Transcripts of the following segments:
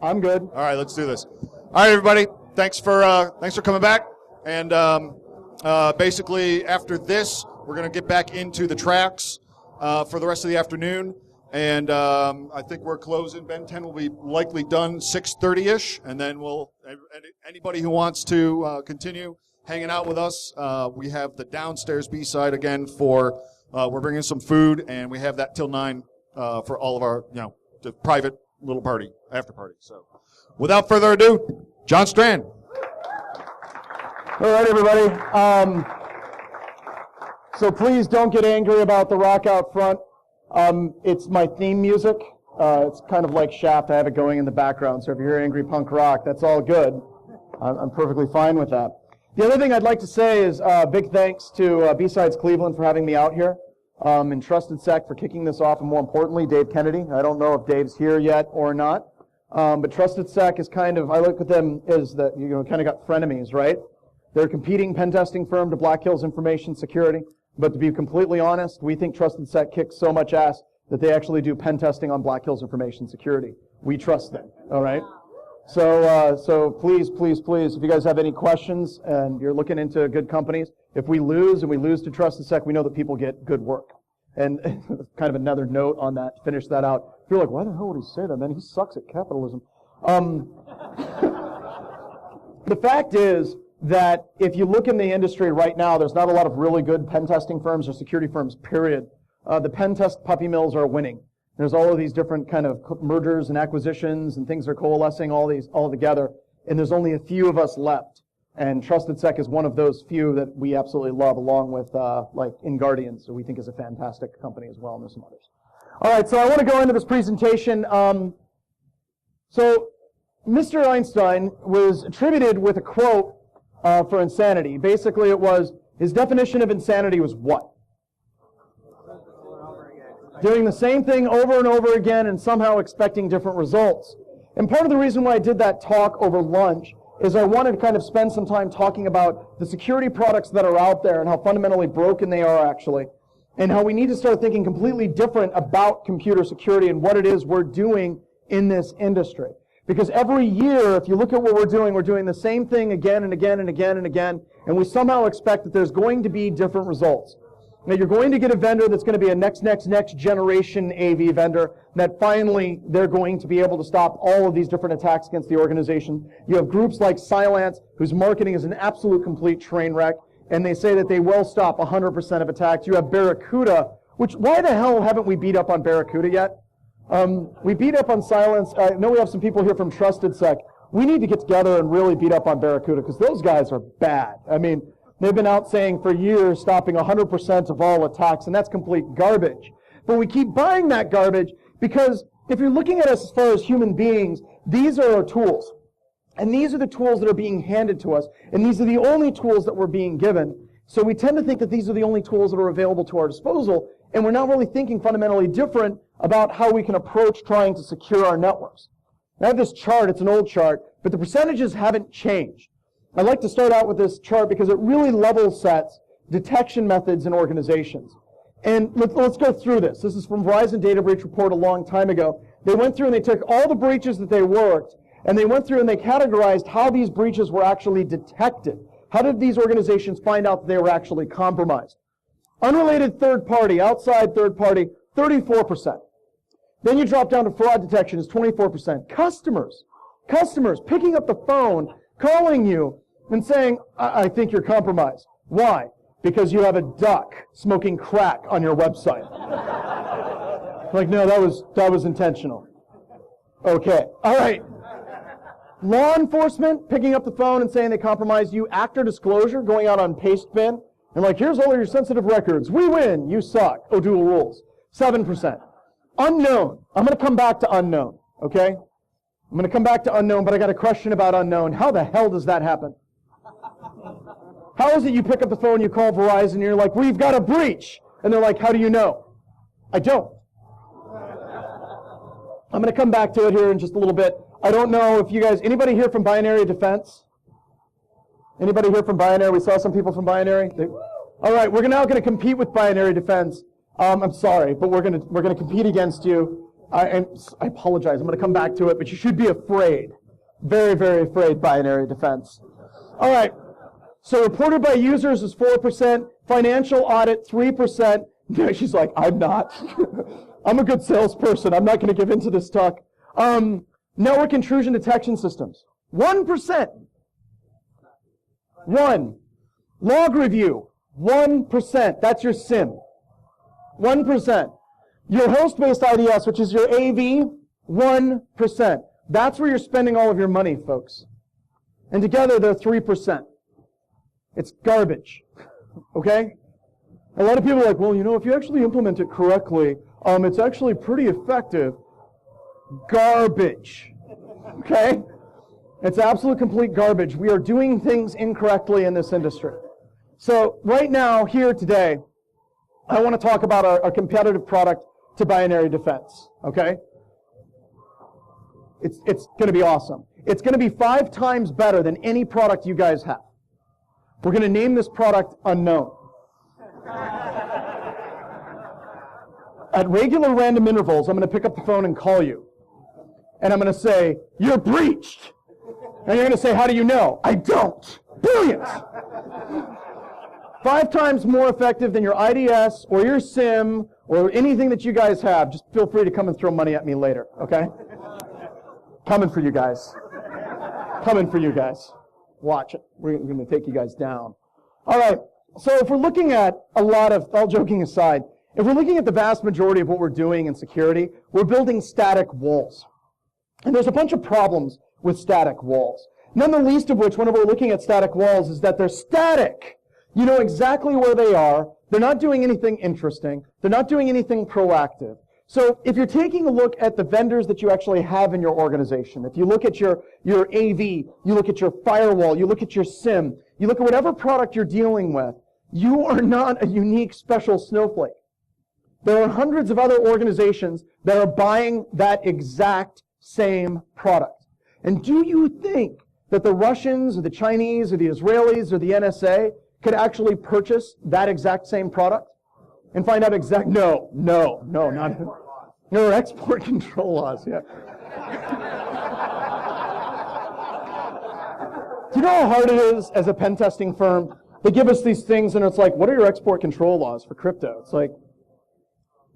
I'm good. All right, let's do this. All right, everybody. Thanks for coming back. And basically, after this, we're going to get back into the tracks for the rest of the afternoon. And I think we're closing. Ben 10 will be likely done 6:30-ish, and then anybody who wants to continue hanging out with us, we have the downstairs B-side again for we're bringing some food, and we have that till 9 for all of our the private little party, after party. So, without further ado, John Strand. All right, everybody. So please don't get angry about the rock out front. It's my theme music. It's kind of like Shaft. I have it going in the background. So if you hear angry punk rock, that's all good. I'm perfectly fine with that. The other thing I'd like to say is big thanks to BSides Cleveland for having me out here, and Trusted Sec for kicking this off, and more importantly, Dave Kennedy. I don't know if Dave's here yet or not, but Trusted Sec is kind of, I look at them as that, kind of got frenemies, right? They're a competing pen testing firm to Black Hills Information Security. But to be completely honest, we think Trusted Sec kicks so much ass that they actually do pen testing on Black Hills Information Security. We trust them, all right? So please, please, please, if you guys have any questions and you're looking into good companies, if we lose and we lose to Trusted Sec, we know that people get good work. And kind of another note on that, to finish that out. If you're like, why the hell would he say that, man? He sucks at capitalism. The fact is that if you look in the industry right now, there's not a lot of really good pen testing firms or security firms, period. The pen test puppy mills are winning. There's all of these different kind of mergers and acquisitions and things are coalescing all together, and there's only a few of us left. And Trusted Sec is one of those few that we absolutely love, along with like InGuardian, so we think is a fantastic company as well, and there's some others. All right, so I want to go into this presentation. So Mr. Einstein was attributed with a quote for insanity. Basically, it was, his definition of insanity was what? Doing the same thing over and over again and somehow expecting different results. And part of the reason why I did that talk over lunch is I wanted to kind of spend some time talking about the security products that are out there and how fundamentally broken they are actually, and how we need to start thinking completely different about computer security and what it is we're doing in this industry. Because every year, if you look at what we're doing the same thing again and again and again and again, and we somehow expect that there's going to be different results. Now, you're going to get a vendor that's going to be a next generation AV vendor, that finally they're going to be able to stop all of these different attacks against the organization. You have groups like Cylance, whose marketing is an absolute complete train wreck, and they say that they will stop 100% of attacks. You have Barracuda, which, why the hell haven't we beat up on Barracuda yet? We beat up on Cylance. I know we have some people here from Trusted Sec. We need to get together and really beat up on Barracuda, because those guys are bad. I mean, they've been out saying for years stopping 100% of all attacks, and that's complete garbage. But we keep buying that garbage because if you're looking at us as far as human beings, these are our tools. And these are the tools that are being handed to us, and these are the only tools that we're being given. So we tend to think that these are the only tools that are available to our disposal, and we're not really thinking fundamentally different about how we can approach trying to secure our networks. I have this chart, it's an old chart, but the percentages haven't changed. I'd like to start out with this chart because it really level sets detection methods in organizations. And let's go through this. This is from Verizon Data Breach Report a long time ago. They went through and they took all the breaches that they worked, and they went through and they categorized how these breaches were actually detected. How did these organizations find out that they were actually compromised? Unrelated third party, outside third party, 34%. Then you drop down to fraud detection is 24%. Customers picking up the phone, calling you and saying, I think you're compromised. Why? Because you have a duck smoking crack on your website. Like, no, that was intentional. Okay, all right. Law enforcement picking up the phone and saying they compromised you. Actor disclosure going out on Pastebin and like, here's all of your sensitive records. We win. You suck. O'Doul rules. 7%. Unknown. I'm going to come back to unknown, okay? I'm going to come back to unknown, but I got a question about unknown. How the hell does that happen? How is it you pick up the phone, you call Verizon, and you're like, we've got a breach? And they're like, how do you know? I don't. I'm going to come back to it here in just a little bit. I don't know if you guys, anybody here from Binary Defense? Anybody here from Binary? We saw some people from Binary. All right, we're now going to compete with Binary Defense. I'm sorry, but we're going to compete against you. I apologize, I'm going to come back to it, but you should be afraid. Very, very afraid binary defense. All right, so reported by users is 4%, financial audit 3%. She's like, I'm not. I'm a good salesperson. I'm not going to give into this talk. Network intrusion detection systems, 1%. 1. Log review, 1%. That's your SIM. 1%. Your host-based IDS, which is your AV, 1%. That's where you're spending all of your money, folks. And together, they're 3%. It's garbage. Okay? A lot of people are like, well, you know, if you actually implement it correctly, it's actually pretty effective. Garbage. Okay? It's absolute complete garbage. We are doing things incorrectly in this industry. So right now, here today, I want to talk about our competitive product to binary defense. Okay? It's going to be awesome. It's going to be 5 times better than any product you guys have. We're going to name this product Unknown. At regular random intervals, I'm going to pick up the phone and call you. And I'm going to say, you're breached. And you're going to say, how do you know? I don't. Brilliant. 5 times more effective than your IDS or your SIM or anything that you guys have. Just feel free to come and throw money at me later, okay? Coming for you guys. Coming for you guys. Watch it. We're going to take you guys down. All right. So if we're looking at a lot of, all joking aside, if we're looking at the vast majority of what we're doing in security, we're building static walls. And there's a bunch of problems with static walls. None the least of which, whenever we're looking at static walls, is that they're static. You know exactly where they are. They're not doing anything interesting. They're not doing anything proactive. So if you're taking a look at the vendors that you actually have in your organization, if you look at your AV, you look at your firewall, you look at your SIM, you look at whatever product you're dealing with, you are not a unique special snowflake. There are hundreds of other organizations that are buying that exact same product. And do you think that the Russians or the Chinese or the Israelis or the NSA could actually purchase that exact same product and find out no, not there are export control laws, yeah. Do you know how hard it is as a pen testing firm? They give us these things and it's like, what are your export control laws for crypto? It's like,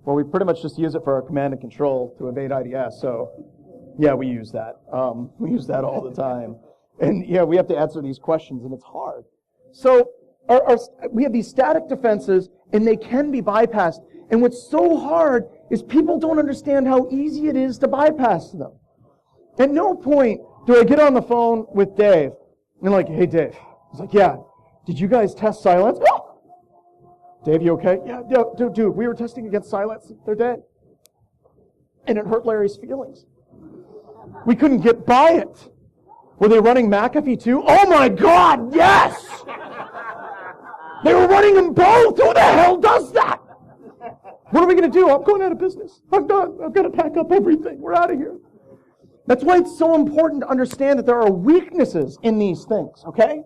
well, we pretty much just use it for our command and control to evade IDS, so yeah, we use that. We use that all the time. And yeah, we have to answer these questions and it's hard. So we have these static defenses and they can be bypassed. And what's so hard is people don't understand how easy it is to bypass them. At no point do I get on the phone with Dave and like, hey Dave. He's like, yeah, did you guys test silence? Oh! Dave, you okay? Yeah, dude, we were testing against silence. They're dead. And it hurt Larry's feelings. We couldn't get by it. Were they running McAfee too? Oh my God, yes! They were running them both. Who the hell does that? What are we going to do? I'm going out of business. I'm done. I've got to pack up everything. We're out of here. That's why it's so important to understand that there are weaknesses in these things, okay?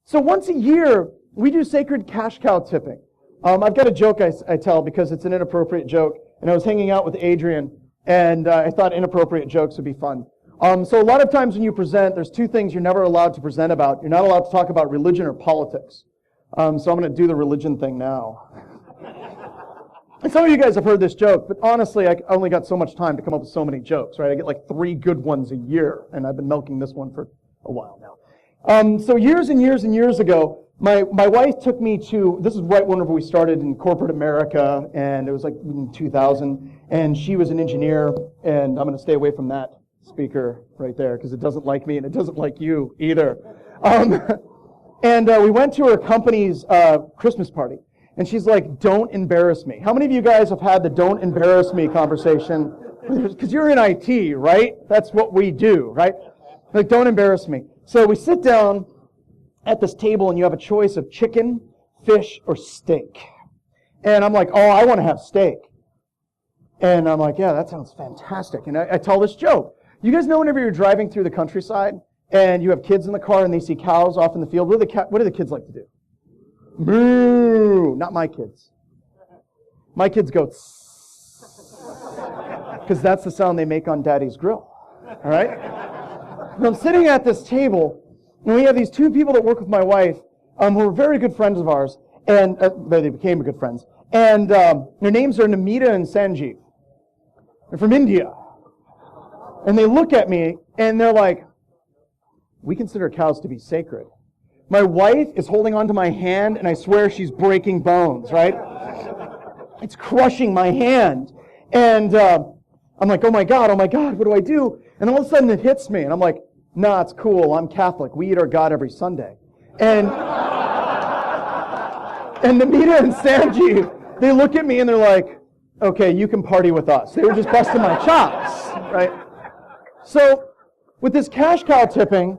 So once a year, we do sacred cash cow tipping. I've got a joke I tell because it's an inappropriate joke. And I was hanging out with Adrian, and I thought inappropriate jokes would be fun. So a lot of times when you present, there's 2 things you're never allowed to present about. You're not allowed to talk about religion or politics. So I'm going to do the religion thing now. And some of you guys have heard this joke, but honestly, I only got so much time to come up with so many jokes, right? I get like 3 good ones a year, and I've been milking this one for a while now. So years and years and years ago, my wife took me to, this is right whenever we started in corporate America, and it was like in 2000, and she was an engineer, and I'm going to stay away from that speaker right there, because it doesn't like me, and it doesn't like you either. And we went to her company's Christmas party. And she's like, don't embarrass me. How many of you guys have had the don't embarrass me conversation? Because you're in IT, right? That's what we do, right? Like, don't embarrass me. So we sit down at this table and you have a choice of chicken, fish, or steak. And I'm like, oh, I want to have steak. And I'm like, yeah, that sounds fantastic. And I tell this joke. You guys know whenever you're driving through the countryside and you have kids in the car and they see cows off in the field, what do the kids like to do? Moo! Not my kids. My kids go, because that's the sound they make on Daddy's grill. All right? And I'm sitting at this table, and we have these two people that work with my wife, who are very good friends of ours, and they became good friends. And their names are Namita and Sanjeev. They're from India. And they look at me, and they're like, we consider cows to be sacred. My wife is holding onto my hand, and I swear she's breaking bones, right? It's crushing my hand. And I'm like, oh my God, what do I do? And all of a sudden it hits me, and I'm like, nah, it's cool, I'm Catholic. We eat our God every Sunday. And Namita and Sanjeev, they look at me and they're like, okay, you can party with us. They were just busting my chops, right? So, with this cash cow tipping,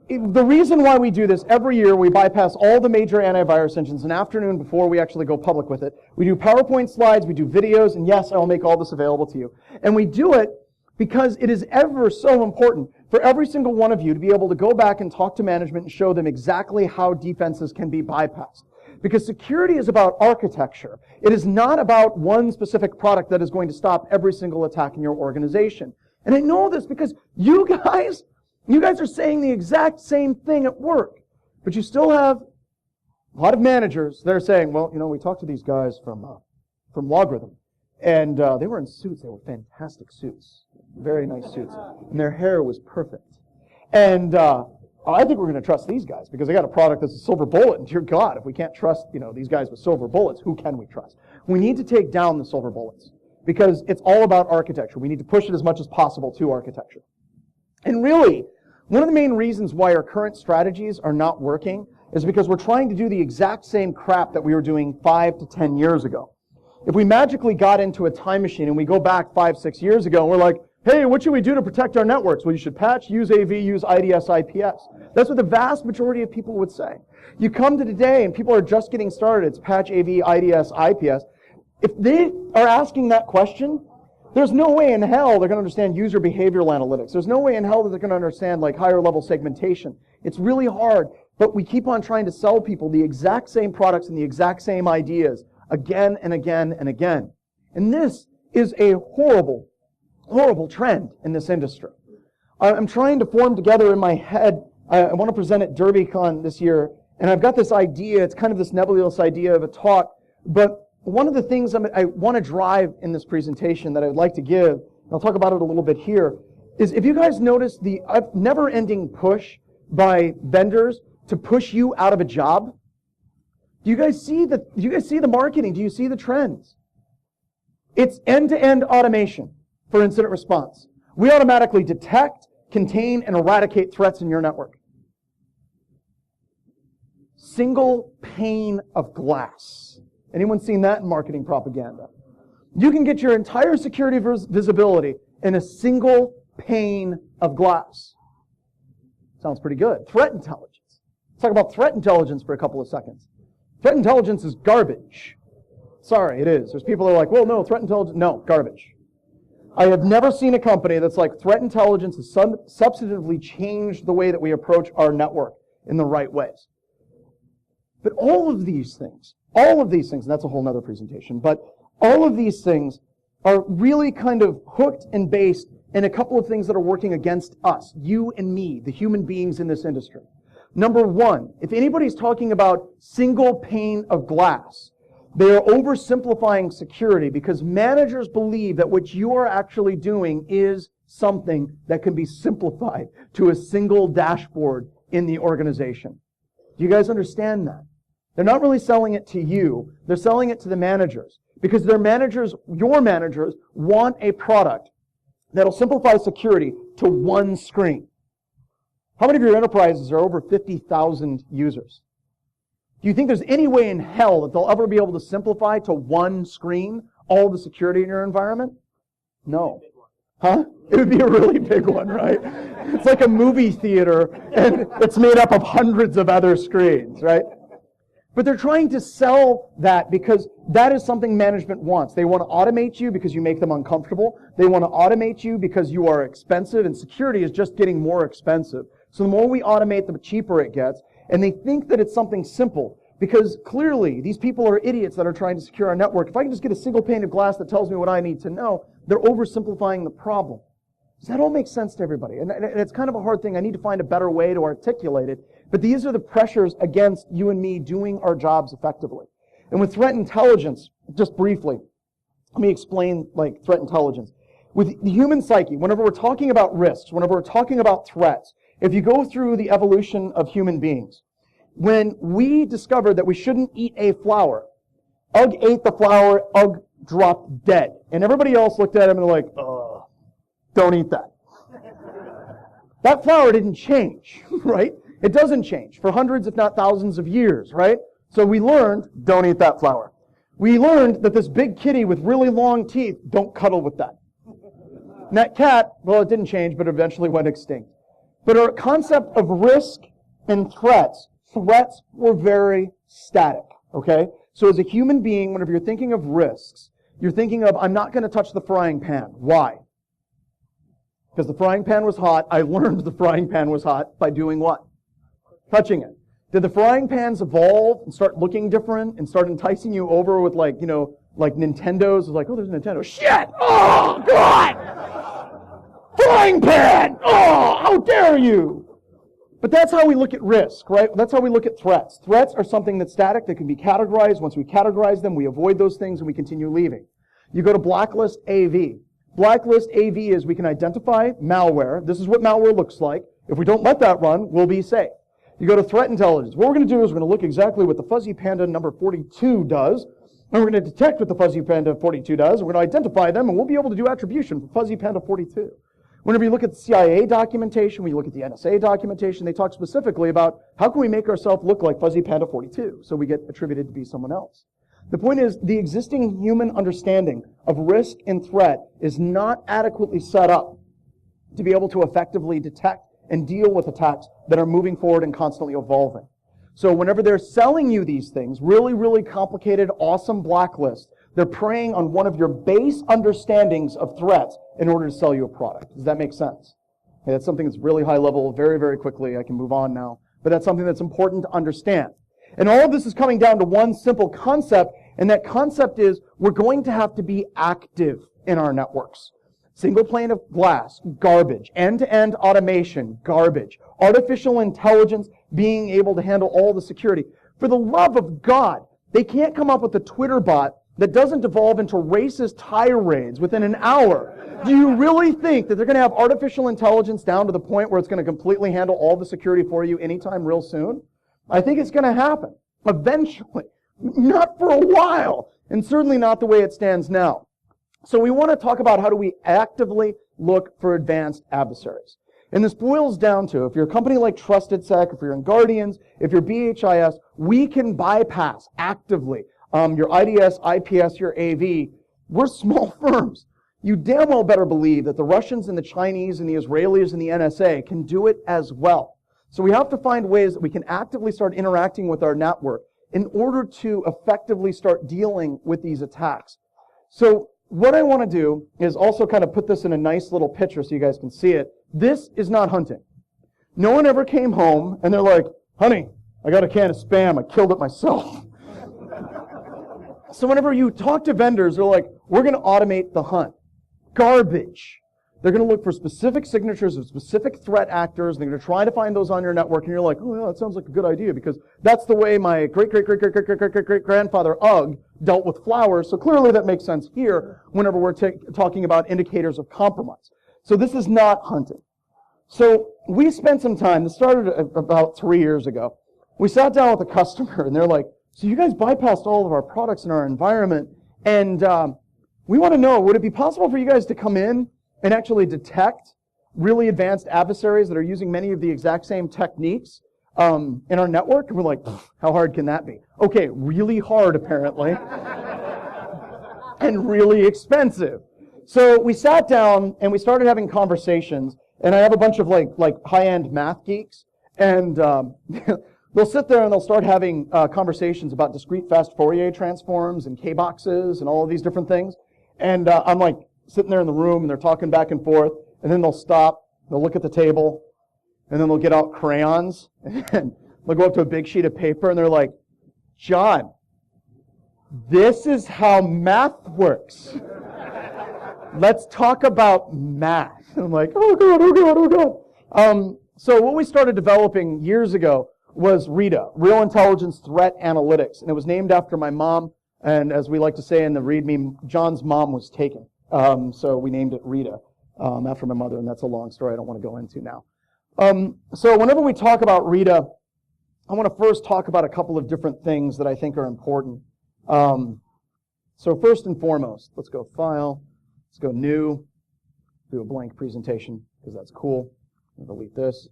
the reason why we do this, every year we bypass all the major antivirus engines an afternoon before we actually go public with it. We do PowerPoint slides, we do videos, and yes, I will make all this available to you. And we do it because it is ever so important for every single one of you to be able to go back and talk to management and show them exactly how defenses can be bypassed. Because security is about architecture. It is not about one specific product that is going to stop every single attack in your organization. And I know this because you guys are saying the exact same thing at work. But you still have a lot of managers that are saying, well, we talked to these guys from Logarithm, and they were in suits. They were fantastic suits. Very nice suits. And their hair was perfect. And I think we're going to trust these guys because they got a product that's a silver bullet. And dear God, if we can't trust, these guys with silver bullets, who can we trust? We need to take down the silver bullets because it's all about architecture. We need to push it as much as possible to architecture. And really, one of the main reasons why our current strategies are not working is because we're trying to do the exact same crap that we were doing 5 to 10 years ago. If we magically got into a time machine and we go back 5, 6 years ago and we're like, hey, what should we do to protect our networks? Well, you should patch, use AV, use IDS, IPS. That's what the vast majority of people would say. You come to today and people are just getting started. It's patch, AV, IDS, IPS. If they are asking that question, there's no way in hell they're going to understand user behavioral analytics. There's no way in hell that they're going to understand higher level segmentation. It's really hard, but we keep on trying to sell people the exact same products and the exact same ideas again and again and again. And this is a horrible, horrible trend in this industry. I'm trying to form together in my head, I want to present at DerbyCon this year, and I've got this idea, it's kind of this nebulous idea of a talk, but one of the things I want to drive in this presentation that I would like to give, and I'll talk about it a little bit here, is if you guys notice the never-ending push by vendors to push you out of a job, do you guys see the marketing? Do you see the trends? It's end-to-end automation for incident response. We automatically detect, contain, and eradicate threats in your network. Single pane of glass. Anyone seen that in marketing propaganda? You can get your entire security visibility in a single pane of glass. Sounds pretty good. Threat intelligence. Let's talk about threat intelligence for a couple of seconds. Threat intelligence is garbage. Sorry, it is. There's people that are like, well, no, threat intelligence, no, garbage. I have never seen a company that's like, threat intelligence has substantively changed the way that we approach our network in the right ways. But all of these things, and that's a whole other presentation, but all of these things are really kind of hooked and based in a couple of things that are working against us, you and me, the human beings in this industry. Number one, if anybody's talking about single pane of glass, they are oversimplifying security because managers believe that what you are actually doing is something that can be simplified to a single dashboard in the organization. Do you guys understand that? They're not really selling it to you. They're selling it to the managers because their managers, your managers, want a product that'll simplify security to one screen. How many of your enterprises are over 50,000 users? Do you think there's any way in hell that they'll ever be able to simplify to one screen all the security in your environment? No. Huh? It would be a really big one, right? It's like a movie theater, and it's made up of hundreds of other screens, right? But they're trying to sell that because that is something management wants. They want to automate you because you make them uncomfortable. They want to automate you because you are expensive, and security is just getting more expensive. So the more we automate, the cheaper it gets. And they think that it's something simple because clearly these people are idiots that are trying to secure our network. If I can just get a single pane of glass that tells me what I need to know, they're oversimplifying the problem. Does that all make sense to everybody? And it's kind of a hard thing. I need to find a better way to articulate it. But these are the pressures against you and me doing our jobs effectively. And with threat intelligence, just briefly, let me explain threat intelligence. With the human psyche, whenever we're talking about risks, whenever we're talking about threats, if you go through the evolution of human beings, when we discovered that we shouldn't eat a flower, Ugg ate the flower, Ugg dropped dead. And everybody else looked at him and they're like, don't eat that. That flower didn't change, right? It doesn't change for hundreds, if not thousands of years, right? So we learned, don't eat that flower. We learned that this big kitty with really long teeth, don't cuddle with that. And that cat, well, it didn't change, but eventually went extinct. But our concept of risk and threats were very static, okay? So as a human being, whenever you're thinking of risks, you're thinking of, I'm not going to touch the frying pan. Why? Because the frying pan was hot. I learned the frying pan was hot by doing what? Touching it. Did the frying pans evolve and start looking different and start enticing you over with like Nintendos? It's like, oh, there's a Nintendo. Shit! Oh, God! Frying pan! Oh, how dare you! But that's how we look at risk, right? That's how we look at threats. Threats are something that's static, that can be categorized. Once we categorize them, we avoid those things and we continue leaving. You go to Blacklist AV. Blacklist AV is we can identify malware. This is what malware looks like. If we don't let that run, we'll be safe. You go to threat intelligence. What we're going to do is we're going to look exactly what the fuzzy panda number 42 does, and we're going to detect what the fuzzy panda 42 does. We're going to identify them, and we'll be able to do attribution for fuzzy panda 42. Whenever you look at the CIA documentation, when you look at the NSA documentation, they talk specifically about how can we make ourselves look like fuzzy panda 42 so we get attributed to be someone else. The point is, the existing human understanding of risk and threat is not adequately set up to be able to effectively detect and deal with attacks that are moving forward and constantly evolving. So whenever they're selling you these things, really, really complicated, awesome blacklists, they're preying on one of your base understandings of threats in order to sell you a product. Does that make sense? Okay, that's something that's really high level, very, very quickly. I can move on now. But that's something that's important to understand. And all of this is coming down to one simple concept, and that concept is we're going to have to be active in our networks. Single pane of glass, garbage. End-to-end automation, garbage. Artificial intelligence, being able to handle all the security. For the love of God, they can't come up with a Twitter bot that doesn't devolve into racist tirades within an hour. Do you really think that they're going to have artificial intelligence down to the point where it's going to completely handle all the security for you anytime real soon? I think it's going to happen. Eventually. Not for a while. And certainly not the way it stands now. So we want to talk about how do we actively look for advanced adversaries. And this boils down to, if you're a company like TrustedSec, if you're in Guardians, if you're BHIS, we can bypass actively your IDS, IPS, your AV. We're small firms. You damn well better believe that the Russians and the Chinese and the Israelis and the NSA can do it as well. So we have to find ways that we can actively start interacting with our network in order to effectively start dealing with these attacks. So what I want to do is also kind of put this in a nice little picture so you guys can see it. This is not hunting. No one ever came home and they're like, honey, I got a can of Spam. I killed it myself. So whenever you talk to vendors, they're like, we're going to automate the hunt. Garbage. They're going to look for specific signatures of specific threat actors. They're going to try to find those on your network. And you're like, oh, yeah, that sounds like a good idea because that's the way my great-great-great-great-great-great-great-grandfather Ugg dealt with flowers. So clearly that makes sense here whenever we're talking about indicators of compromise. So this is not hunting. So we spent some time, this started about 3 years ago. We sat down with a customer and they're like, so you guys bypassed all of our products in our environment and we want to know, would it be possible for you guys to come in and actually detect really advanced adversaries that are using many of the exact same techniques in our network? And we're like, how hard can that be? Okay, really hard apparently. And really expensive. So we sat down and we started having conversations, and I have a bunch of like high-end math geeks, and they'll sit there and they'll start having conversations about discrete fast Fourier transforms and K-boxes and all of these different things. And I'm like sitting there in the room and they're talking back and forth, and then they'll stop, they'll look at the table, and then they'll get out crayons, and they'll go up to a big sheet of paper and they're like, John, this is how math works. let's talk about math. And I'm like, oh God, oh God, oh God. So what we started developing years ago was RITA, Real Intelligence Threat Analytics. And it was named after my mom. And as we like to say in the README, John's mom was taken. So we named it RITA after my mother. And that's a long story I don't want to go into now. So whenever we talk about RITA, I want to first talk about a couple of different things that I think are important. So first and foremost, let's go File, let's go New, do a blank presentation because that's cool. I'll delete this.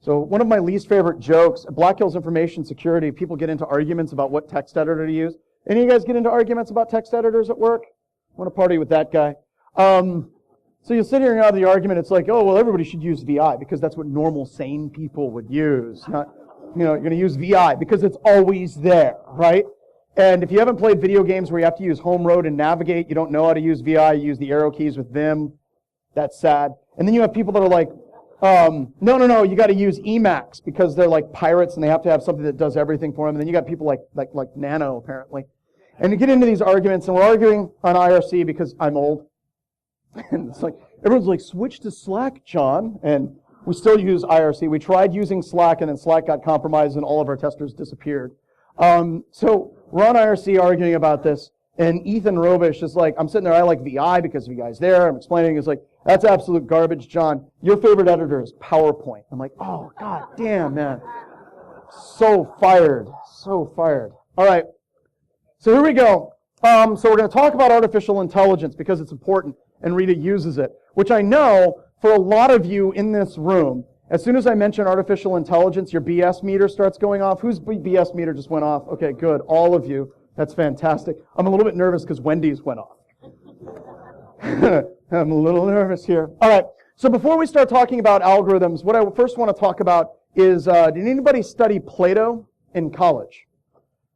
So one of my least favorite jokes, Black Hills Information Security, people get into arguments about what text editor to use. Any of you guys get into arguments about text editors at work? I want to party with that guy. So you sit here and have the argument, it's like, oh, well, everybody should use VI because that's what normal, sane people would use. Not, you're going to use VI because it's always there, right? And if you haven't played video games where you have to use home road and navigate, you don't know how to use VI, you use the arrow keys with Vim, that's sad. And then you have people that are like, no, you got to use Emacs because they're like pirates and they have to have something that does everything for them. And then you got people like Nano, apparently. And you get into these arguments, and we're arguing on IRC because I'm old. And it's like, everyone's like, switch to Slack, John. And we still use IRC. We tried using Slack, and then Slack got compromised, and all of our testers disappeared. So we're on IRC arguing about this, and Ethan Robish is like, I'm sitting there, I like VI because VI's there. I'm explaining, he's like, that's absolute garbage, John. Your favorite editor is PowerPoint. I'm like, oh, god damn, man. So fired. So fired. All right. So here we go. So we're going to talk about artificial intelligence because it's important, and Rita uses it, which I know for a lot of you in this room, as soon as I mention artificial intelligence, your BS meter starts going off. Whose BS meter just went off? Okay, good. All of you. That's fantastic. I'm a little bit nervous because Wendy's went off. I'm a little nervous here. All right. So before we start talking about algorithms, what I first want to talk about is, did anybody study Plato in college?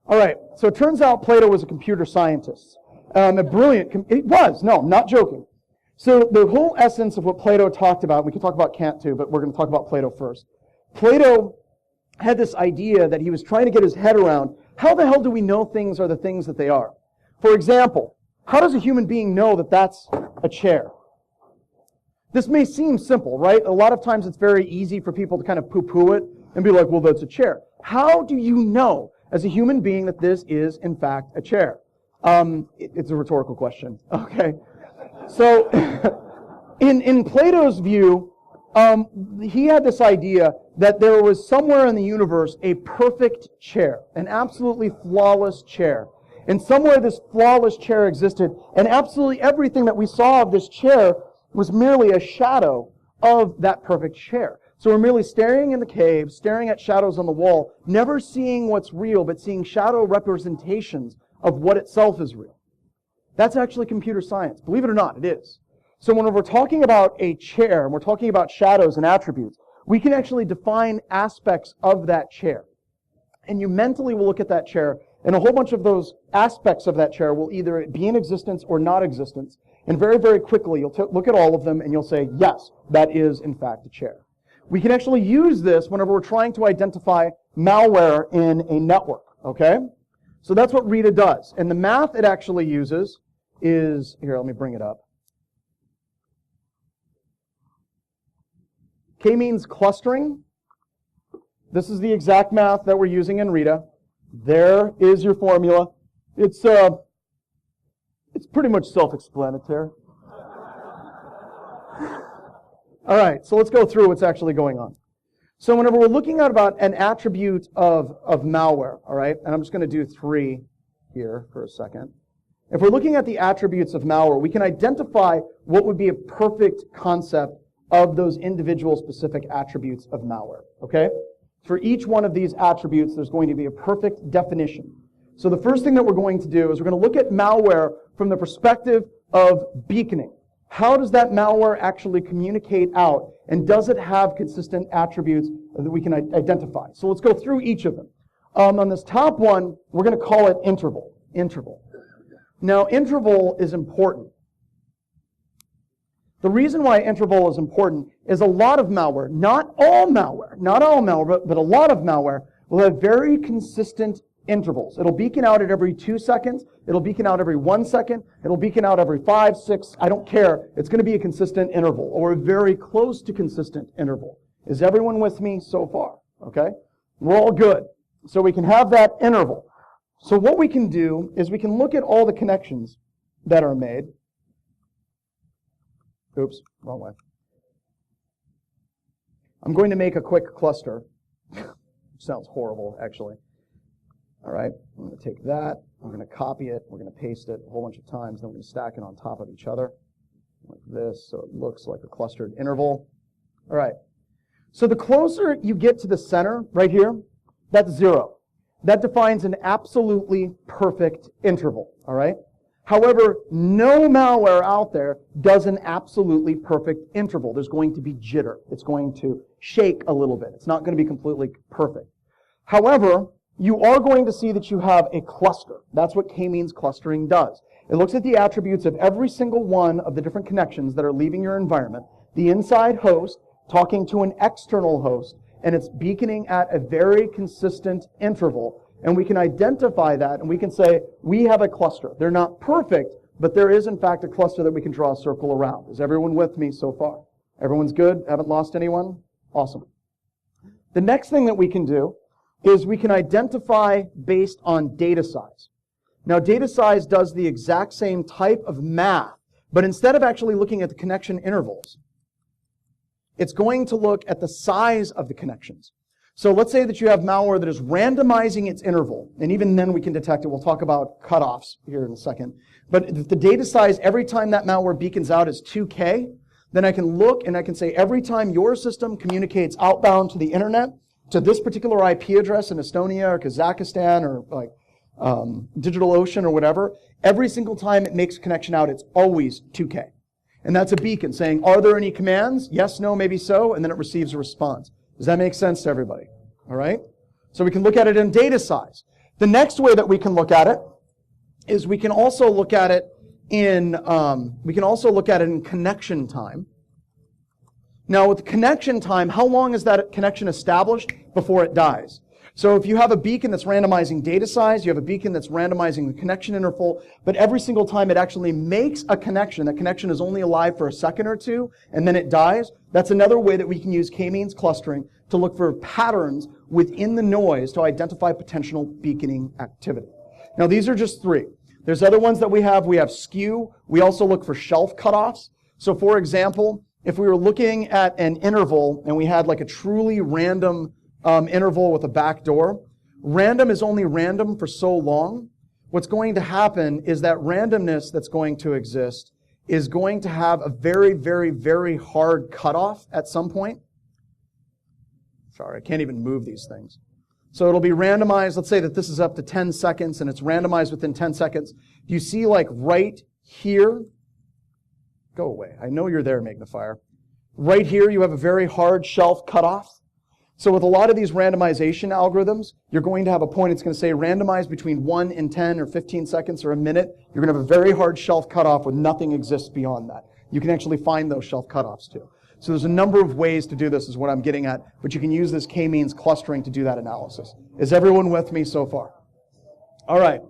All right. So it turns out Plato was a computer scientist. A brilliant, it was, no, not joking. So the whole essence of what Plato talked about, we can talk about Kant too, but we're going to talk about Plato first. Plato had this idea that he was trying to get his head around, how the hell do we know things are the things that they are? For example, how does a human being know that that's a chair? This may seem simple, right? A lot of times it's very easy for people to kind of poo-poo it and be like, well, that's a chair. How do you know as a human being that this is, in fact, a chair? It's a rhetorical question, okay? So, in Plato's view, he had this idea that there was somewhere in the universe a perfect chair, an absolutely flawless chair. And somewhere this flawless chair existed, and absolutely everything that we saw of this chair was merely a shadow of that perfect chair. So we're merely staring in the cave, staring at shadows on the wall, never seeing what's real, but seeing shadow representations of what itself is real. That's actually computer science. Believe it or not, it is. So when we're talking about a chair, and we're talking about shadows and attributes, we can actually define aspects of that chair. And you mentally will look at that chair, and a whole bunch of those aspects of that chair will either be in existence or not existence. And very, very quickly, you'll look at all of them, and you'll say, yes, that is, in fact, a chair. We can actually use this whenever we're trying to identify malware in a network, okay? So that's what Rita does. And the math it actually uses is, here, let me bring it up. K-means clustering. This is the exact math that we're using in Rita. There is your formula. It's pretty much self-explanatory. All right, so let's go through what's actually going on. So whenever we're looking at about an attribute of malware, all right, and I'm just going to do 3 here for a second. If we're looking at the attributes of malware, we can identify what would be a perfect concept of those individual specific attributes of malware, okay? For each one of these attributes, there's going to be a perfect definition. So the first thing that we're going to do is we're going to look at malware from the perspective of beaconing. How does that malware actually communicate out, and does it have consistent attributes that we can identify? So let's go through each of them. On this top one, we're going to call it interval. Interval. Now, interval is important. The reason why interval is important is a lot of malware, not all malware, but a lot of malware will have very consistent intervals. It'll beacon out at every 2 seconds. It'll beacon out every 1 second. It'll beacon out every 5, 6. I don't care. It's going to be a consistent interval or a very close to consistent interval. Is everyone with me so far? Okay? We're all good. So we can have that interval. So what we can do is we can look at all the connections that are made. Oops, wrong way. I'm going to make a quick cluster. Sounds horrible, actually. All right, I'm going to take that. I'm going to copy it. We're going to paste it a whole bunch of times. Then we're going to stack it on top of each other like this, so it looks like a clustered interval. All right. So the closer you get to the center, right here, that's 0. That defines an absolutely perfect interval. All right. However, no malware out there does an absolutely perfect interval. There's going to be jitter. It's going to shake a little bit. It's not going to be completely perfect. However, you are going to see that you have a cluster. That's what k-means clustering does. It looks at the attributes of every single one of the different connections that are leaving your environment, the inside host talking to an external host, and it's beaconing at a very consistent interval. And we can identify that, and we can say, we have a cluster. They're not perfect, but there is, in fact, a cluster that we can draw a circle around. Is everyone with me so far? Everyone's good? Haven't lost anyone? Awesome. The next thing that we can do is we can identify based on data size. Now, data size does the exact same type of math, but instead of actually looking at the connection intervals, it's going to look at the size of the connections. So let's say that you have malware that is randomizing its interval, and even then we can detect it. We'll talk about cutoffs here in a second. But if the data size every time that malware beacons out is 2K, then I can look and I can say every time your system communicates outbound to the internet, to this particular IP address in Estonia or Kazakhstan or like DigitalOcean or whatever, every single time it makes a connection out, it's always 2K. And that's a beacon saying, are there any commands? Yes, no, maybe so, and then it receives a response. Does that make sense to everybody? All right? So we can look at it in data size. The next way that we can look at it is we can also look at it in connection time. Now, with connection time, how long is that connection established before it dies? So if you have a beacon that's randomizing data size, you have a beacon that's randomizing the connection interval, but every single time it actually makes a connection, that connection is only alive for a second or two, and then it dies, that's another way that we can use k-means clustering to look for patterns within the noise to identify potential beaconing activity. Now, these are just 3. There's other ones that we have. We have skew. We also look for shelf cutoffs. So, for example, if we were looking at an interval and we had like a truly random interval with a backdoor, random is only random for so long. What's going to happen is that randomness that's going to exist is going to have a very, very, very hard cutoff at some point. Sorry, I can't even move these things. So it'll be randomized. Let's say that this is up to 10 seconds and it's randomized within 10 seconds. You see like right here, go away. I know you're there, magnifier. Right here you have a very hard shelf cutoff. So with a lot of these randomization algorithms, you're going to have a point, it's going to say randomized between 1 and 10 or 15 seconds or a minute. You're going to have a very hard shelf cutoff where nothing exists beyond that. You can actually find those shelf cutoffs too. So there's a number of ways to do this is what I'm getting at, but you can use this k-means clustering to do that analysis. Is everyone with me so far? All right.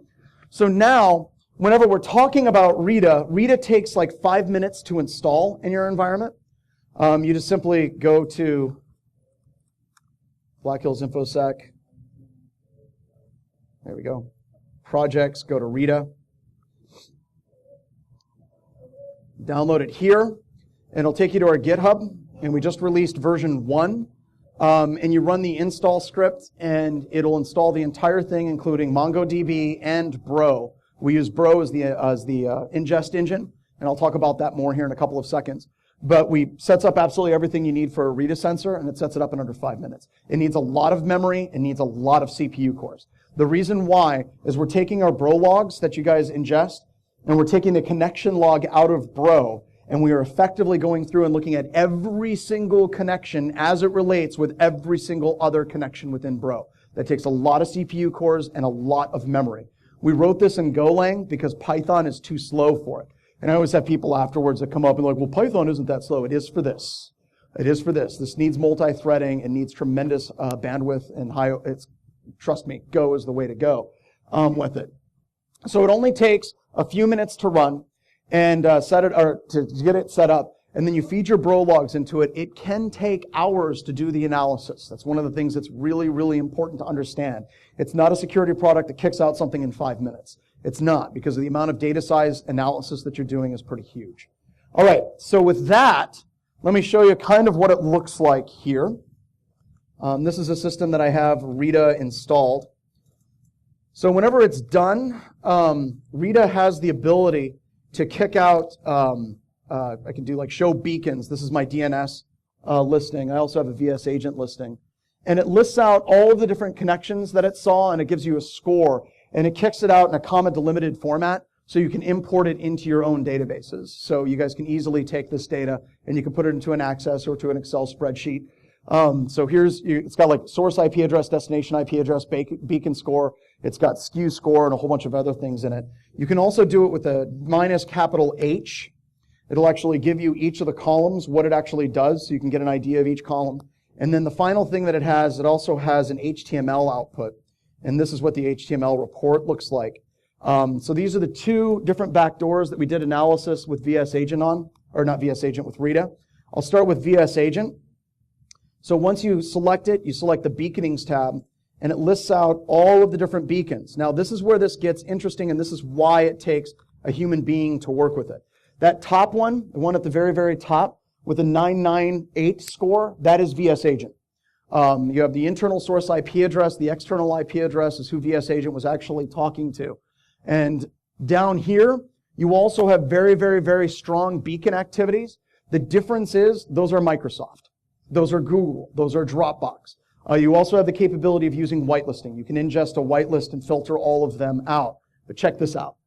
So now, whenever we're talking about Rita takes like 5 minutes to install in your environment. You just simply go to Black Hills InfoSec. There we go. Projects, go to Rita. Download it here, and it'll take you to our GitHub. And we just released version 1. And you run the install script, and it'll install the entire thing, including MongoDB and Bro. We use Bro as the ingest engine, and I'll talk about that more here in a couple of seconds. But we sets up absolutely everything you need for a Rita sensor, and it sets it up in under 5 minutes. It needs a lot of memory. It needs a lot of CPU cores. The reason why is we're taking our Bro logs that you guys ingest, and we're taking the connection log out of Bro, and we are effectively going through and looking at every single connection as it relates with every single other connection within Bro. That takes a lot of CPU cores and a lot of memory. We wrote this in Golang because Python is too slow for it. And I always have people afterwards that come up and like, well, Python isn't that slow. It is for this. It is for this. This needs multi-threading. It needs tremendous bandwidth and trust me, Go is the way to go with it. So it only takes a few minutes to run and to get it set up, and then you feed your bro logs into it. It can take hours to do the analysis. That's one of the things that's really, really important to understand. It's not a security product that kicks out something in 5 minutes. It's not, because the amount of data size analysis that you're doing is pretty huge. All right, so with that, let me show you kind of what it looks like here. This is a system that I have Rita installed. So whenever it's done, Rita has the ability to kick out, I can do like show beacons. This is my DNS listing. I also have a VS agent listing. And it lists out all of the different connections that it saw, and it gives you a score. And it kicks it out in a comma delimited format, so you can import it into your own databases. So you guys can easily take this data, and you can put it into an Access or to an Excel spreadsheet. So it's got like source IP address, destination IP address, beacon score. It's got SKU score and a whole bunch of other things in it. You can also do it with a -H. It'll actually give you each of the columns, what it actually does, so you can get an idea of each column. And then the final thing that it also has an HTML output. And this is what the HTML report looks like. So these are the two different backdoors that we did analysis with VS Agent on, or not VS Agent, with Rita. I'll start with VS Agent. So once you select it, you select the Beaconings tab, and it lists out all of the different beacons. Now this is where this gets interesting, and this is why it takes a human being to work with it. That top one, the one at the very, very top, with a 998 score, that is VS Agent. You have the internal source IP address. The external IP address is who VS Agent was actually talking to. And down here, you also have very, very, very strong beacon activities. The difference is those are Microsoft. Those are Google. Those are Dropbox. You also have the capability of using whitelisting. You can ingest a whitelist and filter all of them out. But check this out.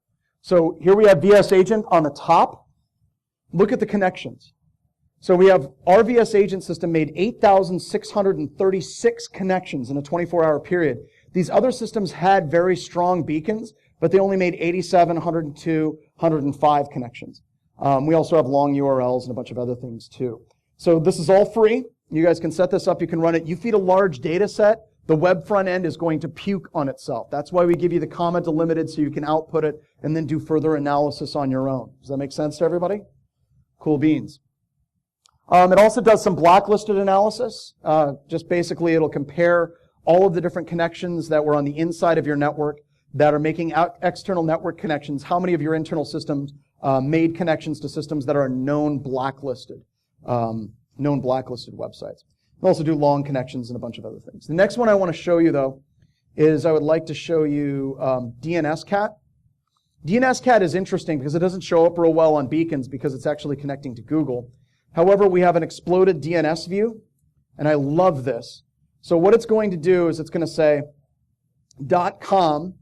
So here we have VS Agent on the top. Look at the connections. So we have our VS Agent system made 8,636 connections in a 24-hour period. These other systems had very strong beacons, but they only made 87, 102, 105 connections. We also have long URLs and a bunch of other things too. So this is all free. You guys can set this up. You can run it. You feed a large data set, the web front end is going to puke on itself. That's why we give you the comma delimited so you can output it and then do further analysis on your own. Does that make sense to everybody? Cool beans. It also does some blacklisted analysis. Just basically, it'll compare all of the different connections that were on the inside of your network that are making out external network connections. How many of your internal systems made connections to systems that are known blacklisted websites? We'll also do long connections and a bunch of other things. The next one I want to show you, though, is I would like to show you DNSCat. DNSCat is interesting because it doesn't show up real well on beacons because it's actually connecting to Google. However, we have an exploded DNS view, and I love this. So what it's going to do is it's going to say .com.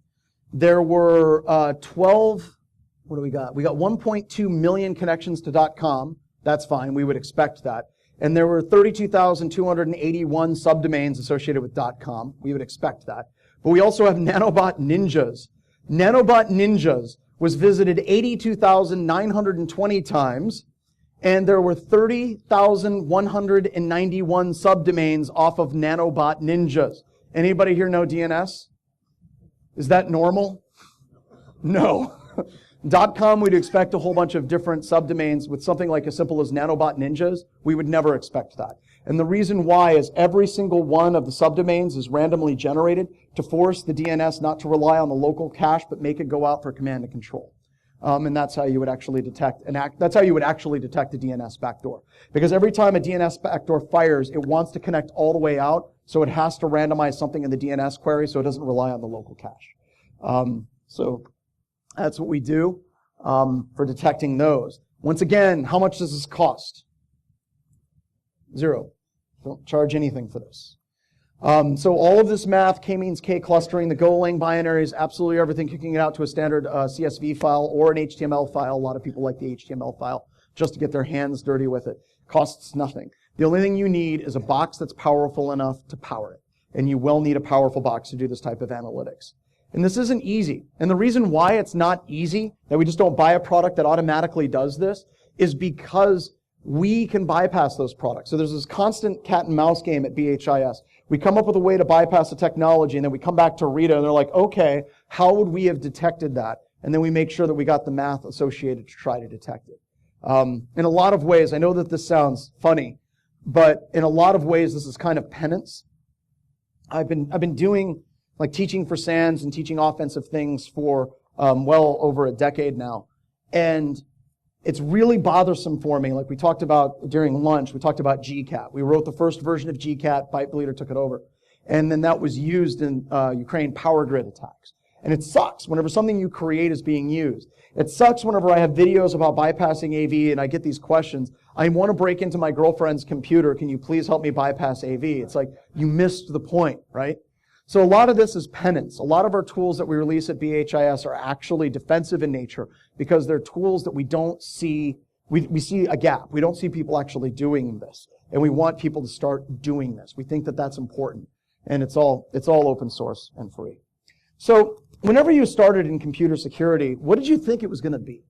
There were 12, what do we got? We got 1.2 million connections to .com. That's fine. We would expect that. And there were 32,281 subdomains associated with .com. We would expect that. But we also have Nanobot Ninjas. Nanobot Ninjas was visited 82,920 times, and there were 30,191 subdomains off of Nanobot Ninjas. Anybody here know DNS? Is that normal? No. .com, we'd expect a whole bunch of different subdomains with something like as simple as Nanobot Ninjas. We would never expect that. And the reason why is every single one of the subdomains is randomly generated to force the DNS not to rely on the local cache, but make it go out for command and control. And that's how you would actually detect that's how you would actually detect a DNS backdoor. Because every time a DNS backdoor fires, it wants to connect all the way out, so it has to randomize something in the DNS query so it doesn't rely on the local cache. So that's what we do for detecting those. Once again, how much does this cost? 0. Don't charge anything for this. So all of this math, k-means, k-clustering, the Golang binaries, absolutely everything, kicking it out to a standard CSV file or an HTML file. A lot of people like the HTML file just to get their hands dirty with it. Costs nothing. The only thing you need is a box that's powerful enough to power it. And you will need a powerful box to do this type of analytics. And this isn't easy. And the reason why it's not easy, that we just don't buy a product that automatically does this, is because we can bypass those products. So there's this constant cat and mouse game at BHIS. We come up with a way to bypass the technology, and then we come back to Rita, and they're like, okay, how would we have detected that? And then we make sure that we got the math associated to try to detect it. In a lot of ways, I know that this sounds funny, but in a lot of ways, this is kind of penance. I've been doing, like, teaching for SANS and teaching offensive things for well over a decade now. And it's really bothersome for me. Like we talked about during lunch, we talked about GCAT. We wrote the first version of GCAT, Byte took it over. And then that was used in Ukraine power grid attacks. And it sucks whenever something you create is being used. It sucks whenever I have videos about bypassing AV and I get these questions. I want to break into my girlfriend's computer. Can you please help me bypass AV? It's like, you missed the point, right? So a lot of this is penance. A lot of our tools that we release at BHIS are actually defensive in nature because they're tools that we don't see. We see a gap. We don't see people actually doing this. And we want people to start doing this. We think that that's important. And it's all open source and free. So whenever you started in computer security, what did you think it was going to be?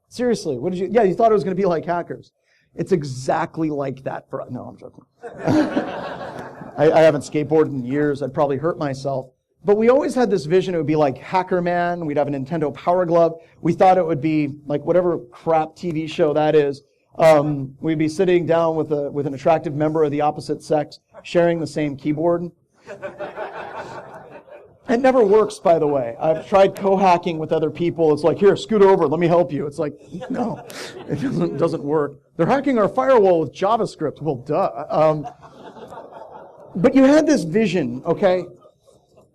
Seriously, you thought it was going to be like hackers. It's exactly like that for, no, I'm joking. I haven't skateboarded in years. I'd probably hurt myself. But we always had this vision it would be like Hacker Man. We'd have a Nintendo Power Glove. We thought it would be like whatever crap TV show that is. We'd be sitting down with an attractive member of the opposite sex, sharing the same keyboard. It never works, by the way. I've tried co-hacking with other people. It's like, here, scoot over, let me help you. It's like, no, it doesn't work. They're hacking our firewall with JavaScript. Well, duh. But you had this vision, okay?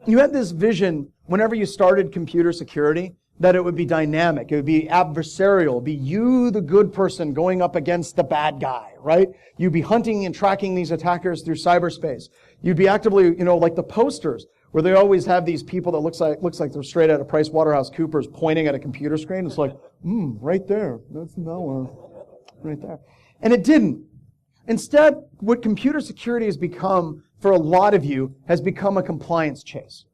You had this vision whenever you started computer security that it would be dynamic. It would be adversarial. It would be you, the good person, going up against the bad guy, right? You'd be hunting and tracking these attackers through cyberspace. You'd be actively, like the posters, where they always have these people that looks like they're straight out of PricewaterhouseCoopers pointing at a computer screen. It's like, right there. That's that one. Right there. And it didn't. Instead, what computer security has become, for a lot of you, has become a compliance chase.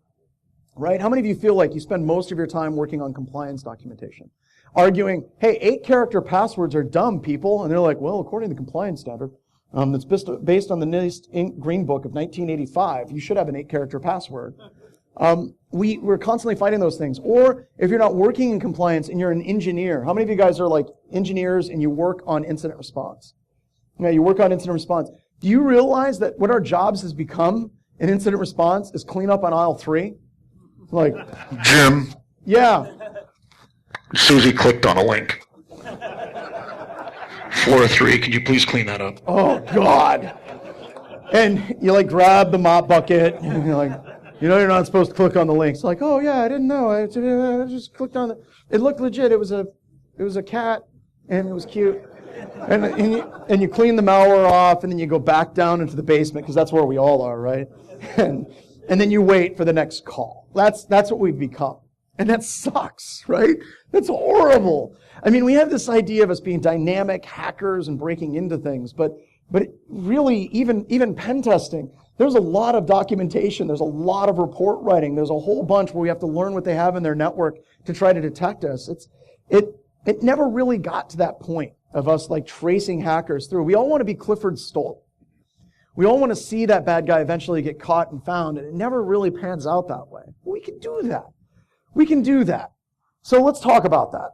Right? How many of you feel like you spend most of your time working on compliance documentation? Arguing, hey, 8-character passwords are dumb, people. And they're like, well, according to the compliance standard, that's based on the NIST Green Book of 1985, you should have an 8-character password. We're constantly fighting those things. Or if you're not working in compliance and you're an engineer, how many of you guys are like engineers and you work on incident response? You work on incident response. Do you realize that what our jobs has become in incident response is clean up on aisle 3? Like, Jim. Yeah. Susie clicked on a link. Floor 3, could you please clean that up? Oh, God. And you like grab the mop bucket and you're like, you're not supposed to click on the links. Like, oh yeah, I didn't know. I just clicked on it. It looked legit. It was a cat and it was cute. And you clean the malware off, and then you go back down into the basement because that's where we all are, right? And then you wait for the next call. That's what we've become, and that sucks, right? That's horrible. I mean, we have this idea of us being dynamic hackers and breaking into things, but really, even pen testing, there's a lot of documentation. There's a lot of report writing. There's a whole bunch where we have to learn what they have in their network to try to detect us. It never really got to that point of us like tracing hackers through. We all want to be Clifford Stoll. We all want to see that bad guy eventually get caught and found, and it never really pans out that way. We can do that. We can do that. So let's talk about that.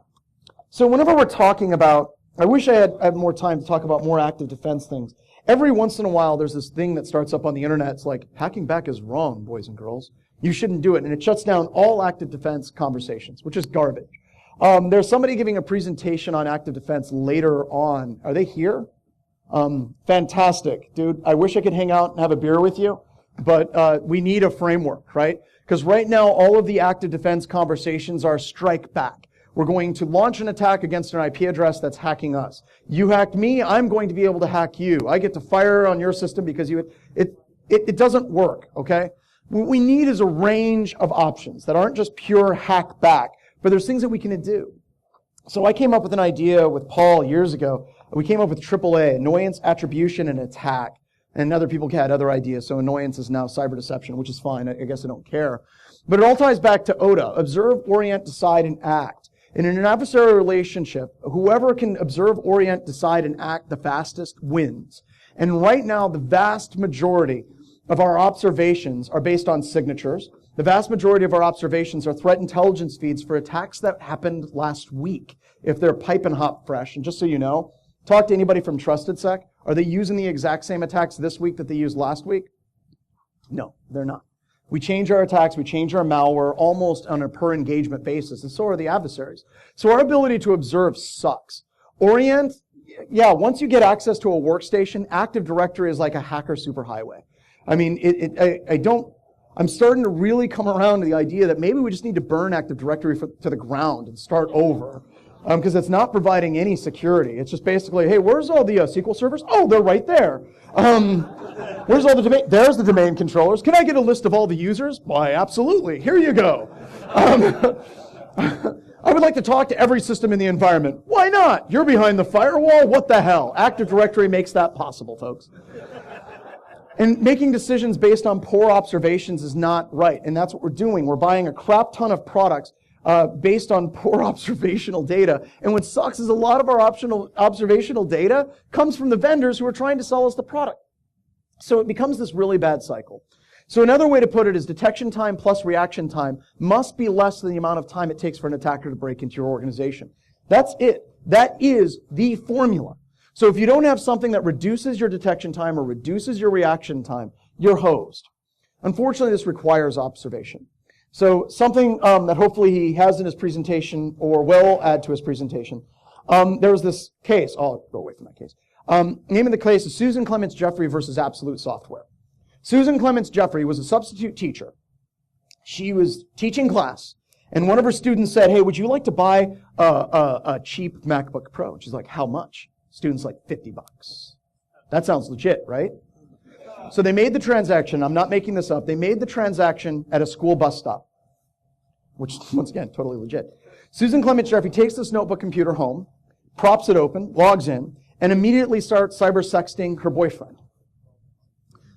So whenever we're talking about, I wish I had more time to talk about more active defense things. Every once in a while, there's this thing that starts up on the internet. It's like, hacking back is wrong, boys and girls. You shouldn't do it. And it shuts down all active defense conversations, which is garbage. There's somebody giving a presentation on active defense later on. Are they here? Fantastic, dude. I wish I could hang out and have a beer with you, but we need a framework, right? Because right now, all of the active defense conversations are strike back. We're going to launch an attack against an IP address that's hacking us. You hacked me, I'm going to be able to hack you. I get to fire on your system because it doesn't work, okay? What we need is a range of options that aren't just pure hack back, but there's things that we can do. So I came up with an idea with Paul years ago. We came up with AAA, annoyance, attribution, and attack. And other people had other ideas, so annoyance is now cyber deception, which is fine. I guess I don't care. But it all ties back to OTA, observe, orient, decide, and act. And in an adversarial relationship, whoever can observe, orient, decide, and act the fastest wins. And right now, the vast majority of our observations are based on signatures. The vast majority of our observations are threat intelligence feeds for attacks that happened last week, if they're pipe and hop fresh. And just so you know, talk to anybody from TrustedSec. Are they using the exact same attacks this week that they used last week? No, they're not. We change our attacks, we change our malware almost on a per engagement basis, and so are the adversaries. So our ability to observe sucks. Orient, yeah, once you get access to a workstation, Active Directory is like a hacker superhighway. I mean, I'm starting to really come around to the idea that maybe we just need to burn Active Directory to the ground and start over. Because it's not providing any security. It's just basically, hey, where's all the SQL servers? Oh, they're right there. Where's all the domain? There's the domain controllers. Can I get a list of all the users? Why, absolutely. Here you go. I would like to talk to every system in the environment. Why not? You're behind the firewall? What the hell? Active Directory makes that possible, folks. And making decisions based on poor observations is not right. And that's what we're doing. We're buying a crap ton of products based on poor observational data. And what sucks is a lot of our observational data comes from the vendors who are trying to sell us the product. So it becomes this really bad cycle. So another way to put it is detection time plus reaction time must be less than the amount of time it takes for an attacker to break into your organization. That's it. That is the formula. So if you don't have something that reduces your detection time or reduces your reaction time, you're hosed. Unfortunately, this requires observation. So something that hopefully he has in his presentation or will add to his presentation. There was this case. I'll go away from that case. Name of the case is Susan Clements Jeffrey versus Absolute Software. Susan Clements Jeffrey was a substitute teacher. She was teaching class, and one of her students said, hey, would you like to buy a cheap MacBook Pro? And she's like, how much? Student's like, $50. That sounds legit, right? So they made the transaction. I'm not making this up. They made the transaction at a school bus stop, which, once again, totally legit. Susan Clements Jeffrey takes this notebook computer home, props it open, logs in, and immediately starts cyber sexting her boyfriend.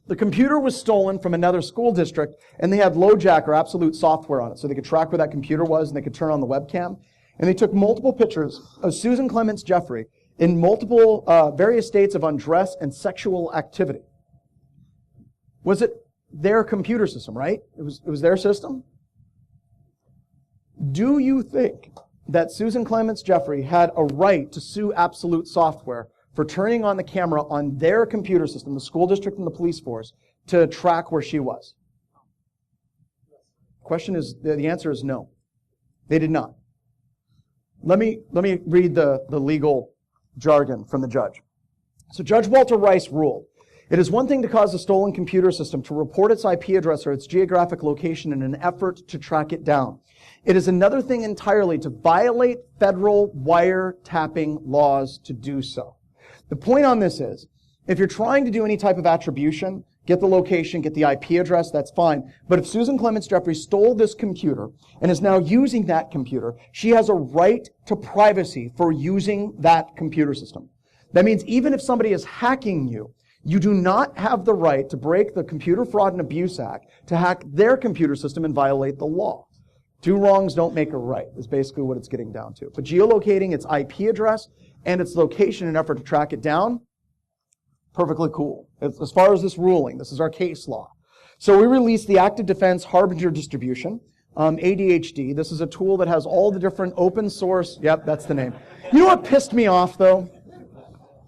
The computer was stolen from another school district, and they had LoJack or Absolute Software on it, so they could track where that computer was, and they could turn on the webcam. And they took multiple pictures of Susan Clements Jeffrey in multiple various states of undress and sexual activity. Was it their computer system, right? It was their system? Do you think that Susan Clements Jeffrey had a right to sue Absolute Software for turning on the camera on their computer system, the school district and the police force, to track where she was? The answer is no. They did not. Let me read the legal jargon from the judge. So Judge Walter Rice ruled, it is one thing to cause a stolen computer system to report its IP address or its geographic location in an effort to track it down. It is another thing entirely to violate federal wiretapping laws to do so. The point on this is, if you're trying to do any type of attribution, get the location, get the IP address, that's fine. But if Susan Clements Jeffrey stole this computer and is now using that computer, she has a right to privacy for using that computer system. That means even if somebody is hacking you, you do not have the right to break the Computer Fraud and Abuse Act to hack their computer system and violate the law. Two wrongs don't make a right, is basically what it's getting down to. But geolocating its IP address and its location in an effort to track it down, perfectly cool. As far as this ruling, this is our case law. So we released the Active Defense Harbinger Distribution, ADHD. This is a tool that has all the different open source, yep, that's the name. You know what pissed me off, though?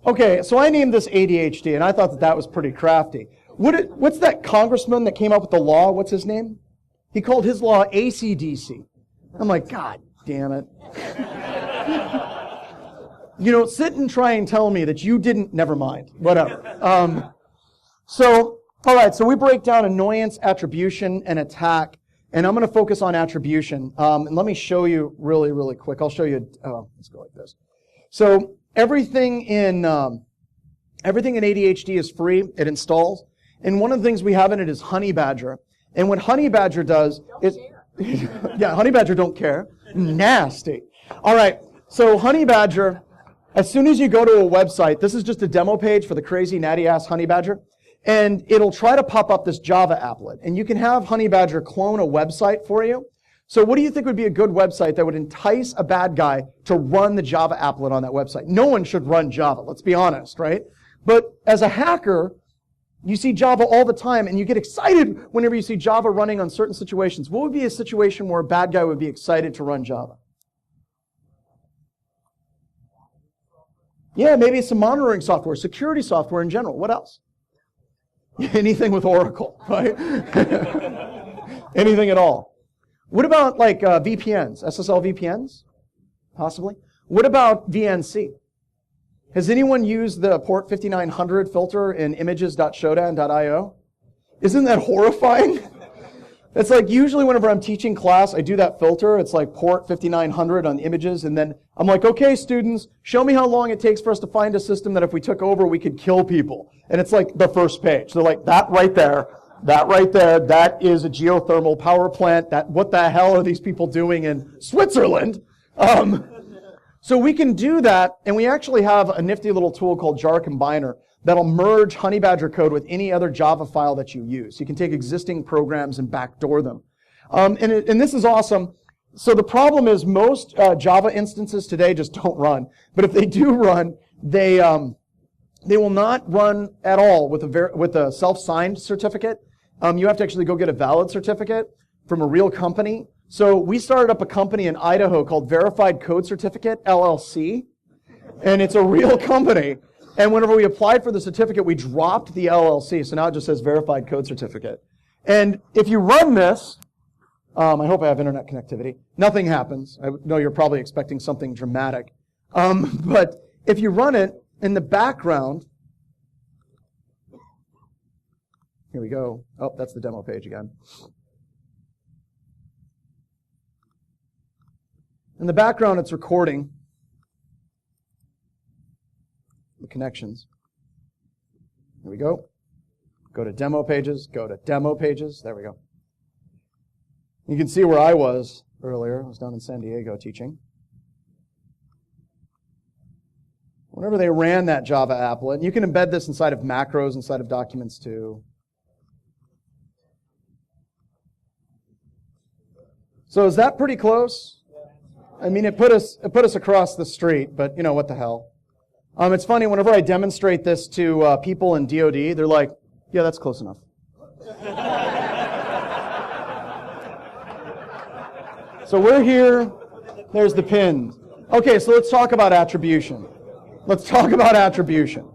Okay, so I named this ADHD, and I thought that was pretty crafty. What's that congressman that came up with the law? What's his name? He called his law ACDC. I'm like, God damn it. You know, sit and try and tell me that you didn't, never mind, whatever. All right, so we break down annoyance, attribution, and attack, and I'm going to focus on attribution. And let me show you really, really quick. I'll show you, let's go like this. So everything in ADHD is free. It installs. And one of the things we have in it is Honey Badger. And what Honey Badger does is, yeah, Honey Badger don't care. Nasty. All right, so Honey Badger, as soon as you go to a website, this is just a demo page for the crazy natty ass Honey Badger, and it'll try to pop up this Java applet. And you can have Honey Badger clone a website for you. So what do you think would be a good website that would entice a bad guy to run the Java applet on that website? No one should run Java, let's be honest, right? But as a hacker, you see Java all the time, and you get excited whenever you see Java running on certain situations. What would be a situation where a bad guy would be excited to run Java? Yeah, maybe some monitoring software, security software in general. What else? Anything with Oracle, right? Anything at all. What about like VPNs, SSL VPNs? Possibly. What about VNC? Has anyone used the port 5900 filter in images.shodan.io? Isn't that horrifying? It's like usually whenever I'm teaching class, I do that filter. It's like port 5900 on images, and then I'm like, okay, students, show me how long it takes for us to find a system that if we took over, we could kill people. And it's like the first page. They're like, that right there, that is a geothermal power plant. What the hell are these people doing in Switzerland? So we can do that, and we actually have a nifty little tool called jar combiner that'll merge Honey Badger code with any other Java file that you use. You can take existing programs and backdoor them. And this is awesome. So the problem is most Java instances today just don't run. But if they do run, they will not run at all with a self-signed certificate. You have to actually go get a valid certificate from a real company. So we started up a company in Idaho called Verified Code Certificate, LLC. And it's a real company. And whenever we applied for the certificate, we dropped the LLC. So now it just says Verified Code Certificate. And if you run this, I hope I have internet connectivity. Nothing happens. I know you're probably expecting something dramatic. But if you run it in the background, here we go. Oh, that's the demo page again. In the background, it's recording the connections. Here we go. Go to demo pages, go to demo pages. There we go. You can see where I was earlier. I was down in San Diego teaching. Whenever they ran that Java applet, and you can embed this inside of macros, inside of documents too. So is that pretty close? I mean, it put us across the street, but you know, what the hell. It's funny, whenever I demonstrate this to people in DoD, they're like, yeah, that's close enough. So we're here, there's the pins. Okay, so let's talk about attribution. Let's talk about attribution.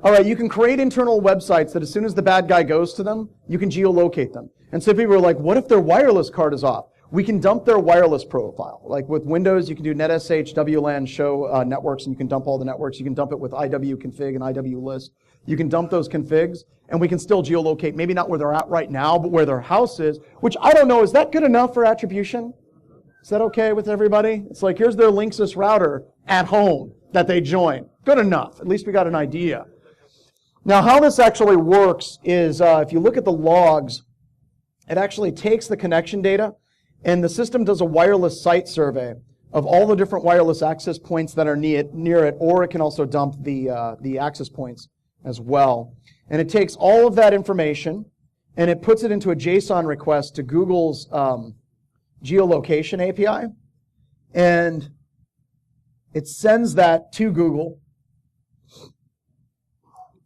All right, you can create internal websites that as soon as the bad guy goes to them, you can geolocate them. And so people are like, what if their wireless card is off? We can dump their wireless profile. Like with Windows, you can do netsh WLAN show networks, and you can dump all the networks. You can dump it with IWconfig and IWlist. You can dump those configs, and we can still geolocate, maybe not where they're at right now, but where their house is, which I don't know, is that good enough for attribution? Is that okay with everybody? It's like, here's their Linksys router at home that they join. Good enough. At least we got an idea. Now, how this actually works is, if you look at the logs, it actually takes the connection data, and the system does a wireless site survey of all the different wireless access points that are near it, or it can also dump the access points as well. And it takes all of that information, and it puts it into a JSON request to Google's geolocation API, and it sends that to Google.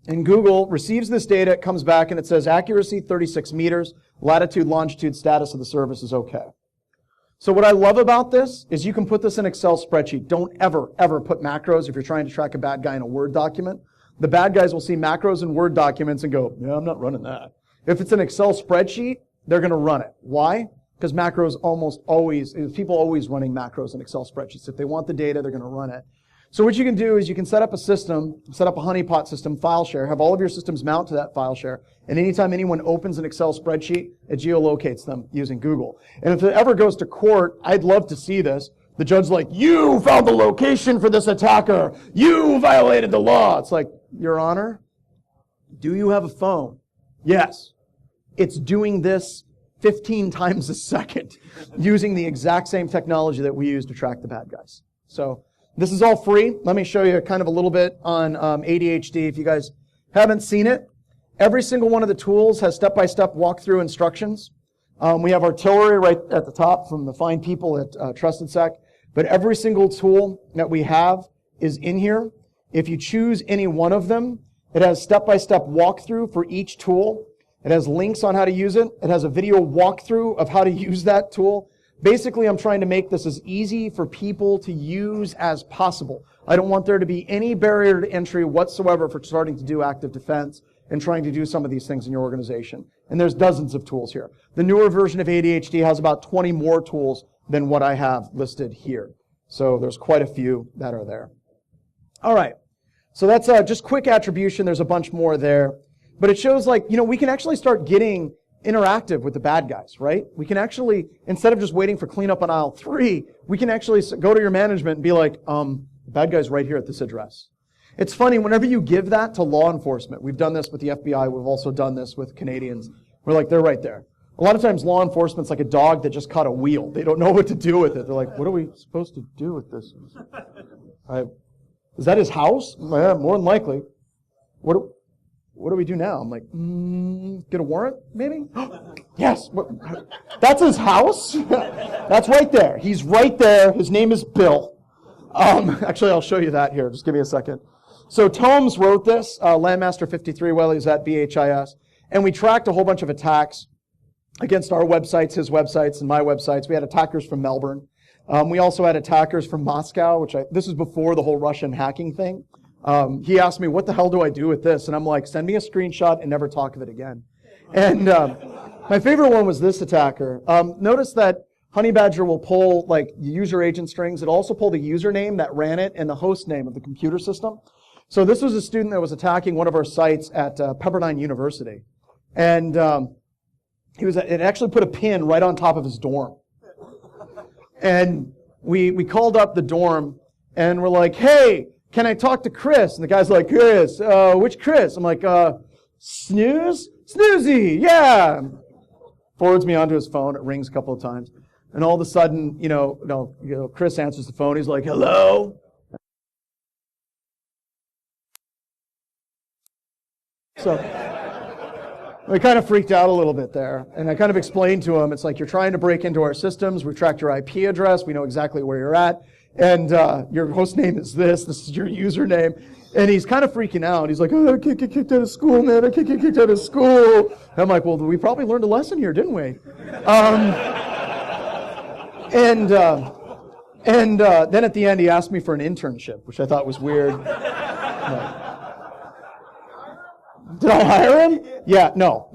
And Google receives this data, it comes back, and it says accuracy 36 meters, latitude, longitude, status of the service is okay. So what I love about this is you can put this in Excel spreadsheet. Don't ever, ever put macros if you're trying to track a bad guy in a Word document. The bad guys will see macros in Word documents and go, yeah, I'm not running that. If it's an Excel spreadsheet, they're going to run it. Why? Because macros people always running macros in Excel spreadsheets. If they want the data, they're going to run it. So what you can do is you can set up a system, set up a honeypot system, file share, have all of your systems mount to that file share, and anytime anyone opens an Excel spreadsheet, it geolocates them using Google. And if it ever goes to court, I'd love to see this. The judge's like, you found the location for this attacker. You violated the law. It's like, Your Honor, do you have a phone? Yes. It's doing this 15 times a second using the exact same technology that we use to track the bad guys. So this is all free. Let me show you kind of a little bit on ADHD. If you guys haven't seen it, every single one of the tools has step-by-step walkthrough instructions. We have artillery right at the top from the fine people at TrustedSec. But every single tool that we have is in here. If you choose any one of them, it has step-by-step walkthrough for each tool. It has links on how to use it. It has a video walkthrough of how to use that tool. Basically, I'm trying to make this as easy for people to use as possible. I don't want there to be any barrier to entry whatsoever for starting to do active defense and trying to do some of these things in your organization. And there's dozens of tools here. The newer version of ADHD has about 20 more tools than what I have listed here. So there's quite a few that are there. All right. So that's just quick attribution. There's a bunch more there. But it shows we can actually start getting interactive with the bad guys, right? We can actually, instead of just waiting for cleanup on aisle 3, we can actually go to your management and be like, the bad guy's right here at this address. It's funny, whenever you give that to law enforcement, we've done this with the FBI, we've also done this with Canadians, we're like, they're right there. A lot of times law enforcement's like a dog that just caught a wheel. They don't know what to do with it. They're like, what are we supposed to do with this? Is that his house? Yeah, more than likely. What do we do now? I'm like, get a warrant, maybe? Yes. That's his house? That's right there. He's right there. His name is Bill. Actually, I'll show you that here. Just give me a second. So Tomes wrote this, Landmaster 53, while he was at BHIS, and we tracked a whole bunch of attacks against our websites, his websites, and my websites. We had attackers from Melbourne. We also had attackers from Moscow, this is before the whole Russian hacking thing. He asked me, what the hell do I do with this? And I'm like, send me a screenshot and never talk of it again. And my favorite one was this attacker. Notice that Honey Badger will pull user agent strings. It'll also pull the username that ran it and the host name of the computer system. So this was a student that was attacking one of our sites at Pepperdine University. And it actually put a pin right on top of his dorm. And we called up the dorm and we're like, hey, can I talk to Chris? And the guy's like, Chris, which Chris? I'm like, Snoozy, yeah. Forwards me onto his phone. It rings a couple of times. And all of a sudden, Chris answers the phone. He's like, hello? So we kind of freaked out a little bit there. And I kind of explained to him, it's like, you're trying to break into our systems. We've tracked your IP address. We know exactly where you're at. And your host name is this. This is your username. And he's kind of freaking out. He's like, oh, I can't get kicked out of school, man. I can't get kicked out of school. And I'm like, well, we probably learned a lesson here, didn't we? And then at the end, he asked me for an internship, which I thought was weird. Did I hire him? Yeah, no.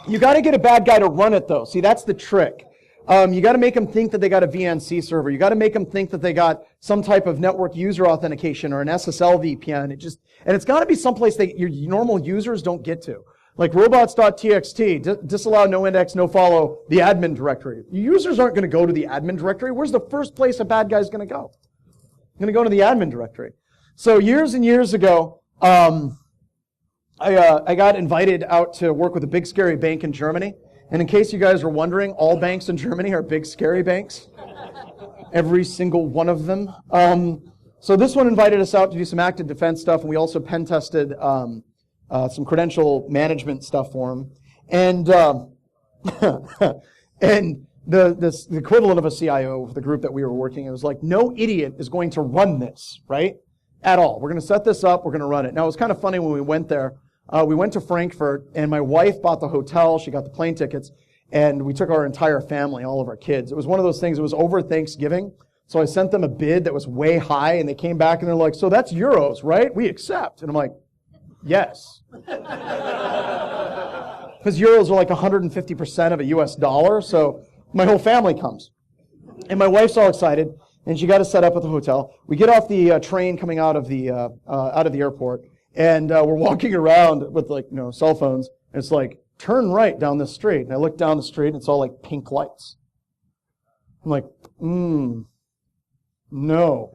You got to get a bad guy to run it, though. See, that's the trick. You got to make them think that they got a VNC server. You got to make them think that they got some type of network user authentication or an SSL VPN. And it's got to be someplace that your normal users don't get to. Like robots.txt, disallow, no index, no follow, the admin directory. Users aren't going to go to the admin directory. Where's the first place a bad guy's going to go? He's going to go to the admin directory. So years and years ago, I got invited out to work with a big scary bank in Germany. And in case you guys were wondering, all banks in Germany are big scary banks. Every single one of them. So this one invited us out to do some active defense stuff, and we also pen tested some credential management stuff for them. And and the equivalent of a CIO for the group that we were working, it was like, no idiot is going to run this, right? At all. We're going to set this up, we're going to run it. Now, it was kind of funny when we went there. We went to Frankfurt, and my wife bought the hotel, she got the plane tickets, and we took our entire family, all of our kids. It was one of those things, it was over Thanksgiving, so I sent them a bid that was way high, and they came back and they're like, so that's euros, right? We accept. And I'm like, yes. Because euros are like 150% of a US dollar, so my whole family comes. And my wife's all excited, and she got us set up at the hotel. We get off the train coming out of the airport, and we're walking around with cell phones, and it's like, turn right down this street. And I look down the street, and it's all like pink lights. I'm like, no.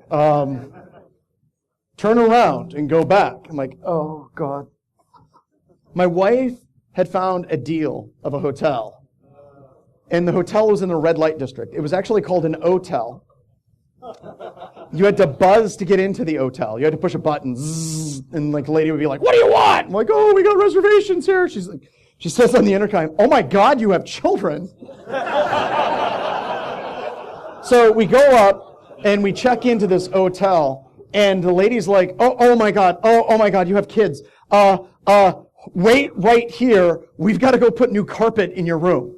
Turn around and go back. I'm like, oh, God. My wife had found a deal of a hotel, and the hotel was in the red light district. It was actually called an hotel. You had to buzz to get into the hotel. You had to push a button, zzz, and the lady would be like, what do you want? I'm like, oh, we got reservations here. She says on the intercom, "Oh my God, you have children." So we go up and we check into this hotel, and the lady's like, oh my God, oh my God, you have kids. Wait right here. We've got to go put new carpet in your room.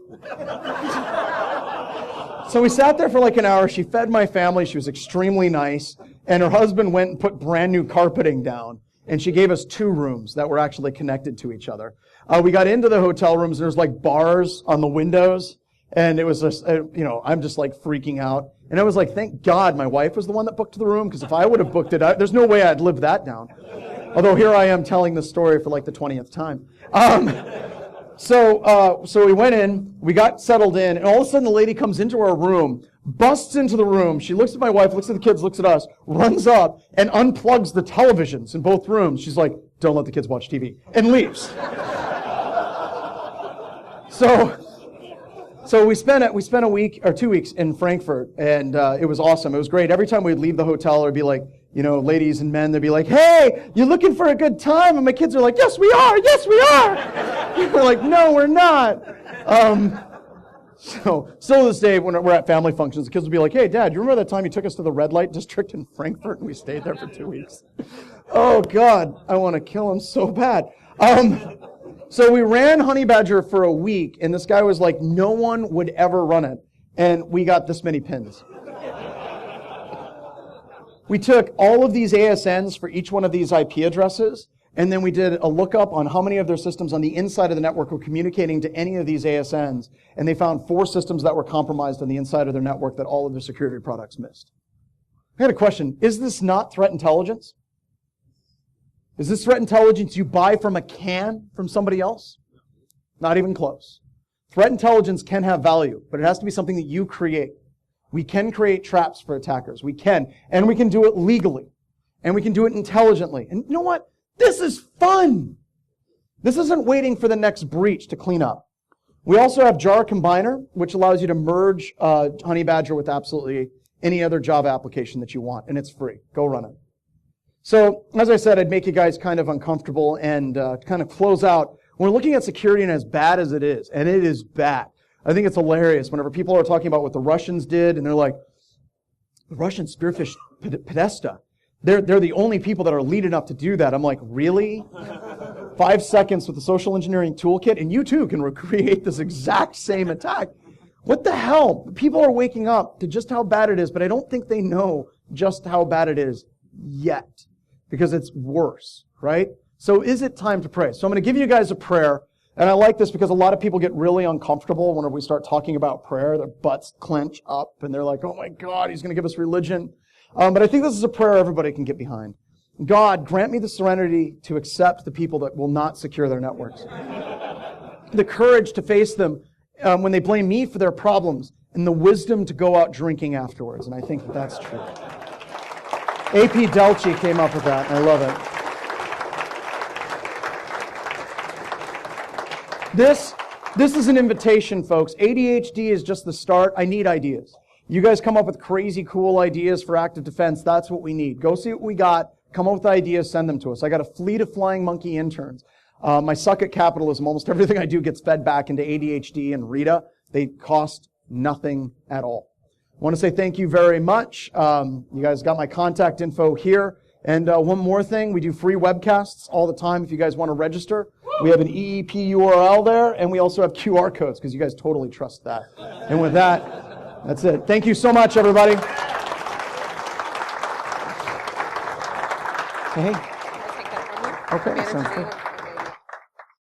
So we sat there for like an hour. She fed my family. She was extremely nice. And her husband went and put brand new carpeting down. And she gave us 2 rooms that were actually connected to each other. We got into the hotel rooms. There's like bars on the windows. And it was just, I'm just like freaking out. And I was like, thank God my wife was the one that booked the room. Because if I would have booked it, there's no way I'd live that down. Although here I am telling the story for like the 20th time. So we went in, we got settled in, and all of a sudden the lady comes into our room, busts into the room. She looks at my wife, looks at the kids, looks at us, runs up, and unplugs the televisions in both rooms. She's like, "Don't let the kids watch TV," and leaves. So we spent a week or 2 weeks in Frankfurt, and it was awesome. It was great. Every time we'd leave the hotel, it'd be like, ladies and men, they'd be like, "Hey, you looking for a good time?" And my kids are like, "Yes, we are. Yes, we are." We're like, "No, we're not." So still to this day, when we're at family functions, the kids will be like, "Hey, Dad, you remember that time you took us to the red light district in Frankfurt and we stayed there for 2 weeks?" Oh God, I want to kill them so bad. So we ran Honey Badger for a week, and this guy was like, no one would ever run it. And we got this many pins. We took all of these ASNs for each one of these IP addresses, and then we did a lookup on how many of their systems on the inside of the network were communicating to any of these ASNs, and they found 4 systems that were compromised on the inside of their network that all of their security products missed. I had a question. Is this not threat intelligence? Is this threat intelligence you buy from a can from somebody else? Not even close. Threat intelligence can have value, but it has to be something that you create. We can create traps for attackers. We can. And we can do it legally. And we can do it intelligently. And you know what? This is fun. This isn't waiting for the next breach to clean up. We also have Jar Combiner, which allows you to merge Honey Badger with absolutely any other Java application that you want. And it's free. Go run it. So, as I said, I'd make you guys kind of uncomfortable and kind of close out. We're looking at security and as bad as it is, and it is bad. I think it's hilarious whenever people are talking about what the Russians did, and they're like, the Russians spearfished Podesta. They're the only people that are lead enough to do that. I'm like, really? 5 seconds with the social engineering toolkit, and you too can recreate this exact same attack. What the hell? People are waking up to just how bad it is, but I don't think they know just how bad it is yet. Because it's worse, right? So is it time to pray? So I'm going to give you guys a prayer. And I like this because a lot of people get really uncomfortable whenever we start talking about prayer. Their butts clench up and they're like, oh my God, he's going to give us religion. But I think this is a prayer everybody can get behind. God, grant me the serenity to accept the people that will not secure their networks. The courage to face them when they blame me for their problems, and the wisdom to go out drinking afterwards. And I think that's true. A.P. Delci came up with that, and I love it. This is an invitation, folks. ADHD is just the start. I need ideas. You guys come up with crazy cool ideas for active defense. That's what we need. Go see what we got. Come up with ideas. Send them to us. I got a fleet of flying monkey interns. My suck at capitalism. Almost everything I do gets fed back into ADHD and Rita. They cost nothing at all. I want to say thank you very much. You guys got my contact info here. And one more thing, we do free webcasts all the time if you guys want to register. We have an EEP URL there, and we also have QR codes because you guys totally trust that. And with that, that's it. Thank you so much, everybody. Hey. Can I take that from you? Okay, Manage sounds the good.